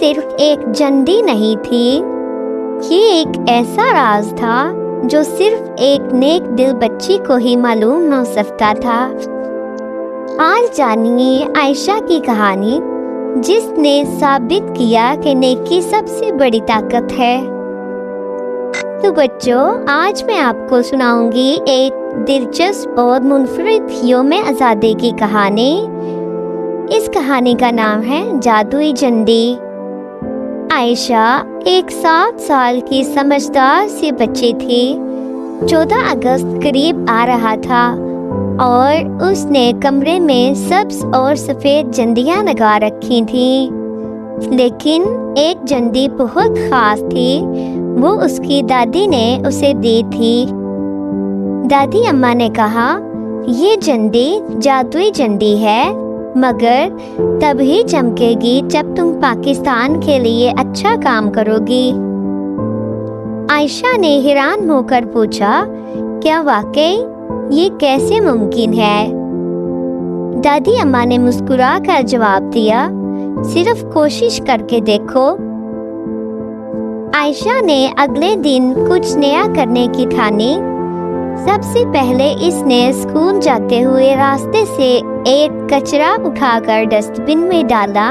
صرف ایک جندی نہیں تھی، یہ ایک ایسا راز تھا جو صرف ایک نیک دل بچی کو ہی معلوم ہو سکتا تھا۔ آج جانیے عائشہ کی کہانی، جس نے ثابت کیا کہ نیکی سب سے بڑی طاقت ہے۔ تو بچوں، آج میں آپ کو سناؤں گی ایک دلچسپ اور منفرد یوم آزادی کی کہانی۔ اس کہانی کا نام ہے جادوئی جھنڈی۔ عائشہ ایک 7 سال کی سمجھدار سی بچی تھی۔ 14 اگست قریب آ رہا تھا اور اس نے کمرے میں سبز اور سفید جھنڈیاں لگا رکھی تھیں، لیکن ایک جھنڈی بہت خاص تھی، وہ اس کی دادی نے اسے دی تھی۔ دادی اماں نے کہا، یہ جھنڈی جادوئی جھنڈی ہے، مگر تبھی چمکے گی جب تم پاکستان کے لیے اچھا کام کرو گی۔ عائشہ نے حیران ہو کر پوچھا، کیا واقعی یہ کیسے ممکن ہے؟ دادی اماں نے مسکرا کر جواب دیا، صرف کوشش کر کے دیکھو۔ عائشہ نے اگلے دن کچھ نیا کرنے کی ٹھانی۔ سب سے پہلے اس نے اسکول جاتے ہوئے راستے سے ایک کچرا اٹھا کر ڈسٹ بن میں ڈالا۔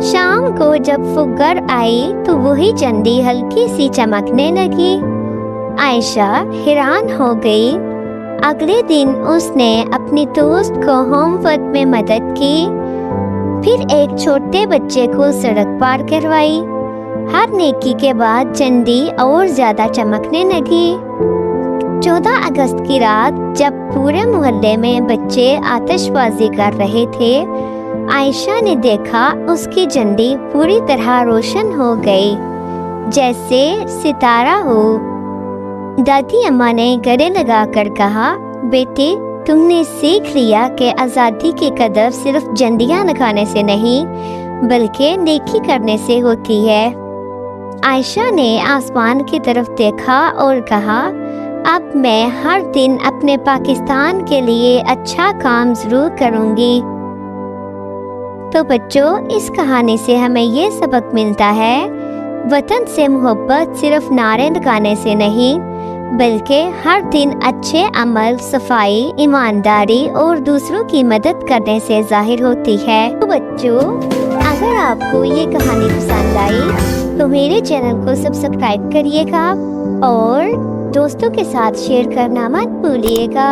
شام کو جب فگر آئی تو وہی جھنڈی ہلکی سی چمکنے لگی۔ عائشہ حیران ہو گئی۔ اگلے دن اس نے اپنی دوست کو ہوم ورک میں مدد کی، پھر ایک چھوٹے بچے کو سڑک پار کروائی۔ ہر نیکی کے بعد جھنڈی اور زیادہ چمکنے لگی۔ 14 اگست کی رات جب پورے محلے میں بچے آتش بازی کر رہے تھے، عائشہ نے دیکھا اس کی جھنڈی پوری طرح روشن ہو گئی، جیسے ستارہ ہو۔ دادی اماں نے گلے لگا کر کہا، بیٹی، تم نے سیکھ لیا کہ آزادی کی قدر صرف جھنڈیاں لگانے سے نہیں بلکہ نیکی کرنے سے ہوتی ہے۔ عائشہ نے آسمان کی طرف دیکھا اور کہا، اب میں ہر دن اپنے پاکستان کے لیے اچھا کام ضرور کروں گی۔ تو بچوں، اس کہانی سے ہمیں یہ سبق ملتا ہے، وطن سے محبت صرف نعرے لگانے سے نہیں بلکہ ہر دن اچھے عمل، صفائی، ایمانداری اور دوسروں کی مدد کرنے سے ظاہر ہوتی ہے۔ تو بچوں، اگر آپ کو یہ کہانی پسند آئی تو میرے چینل کو سبسکرائب کریے گا اور دوستوں کے ساتھ شیئر کرنا مت بھولیے گا۔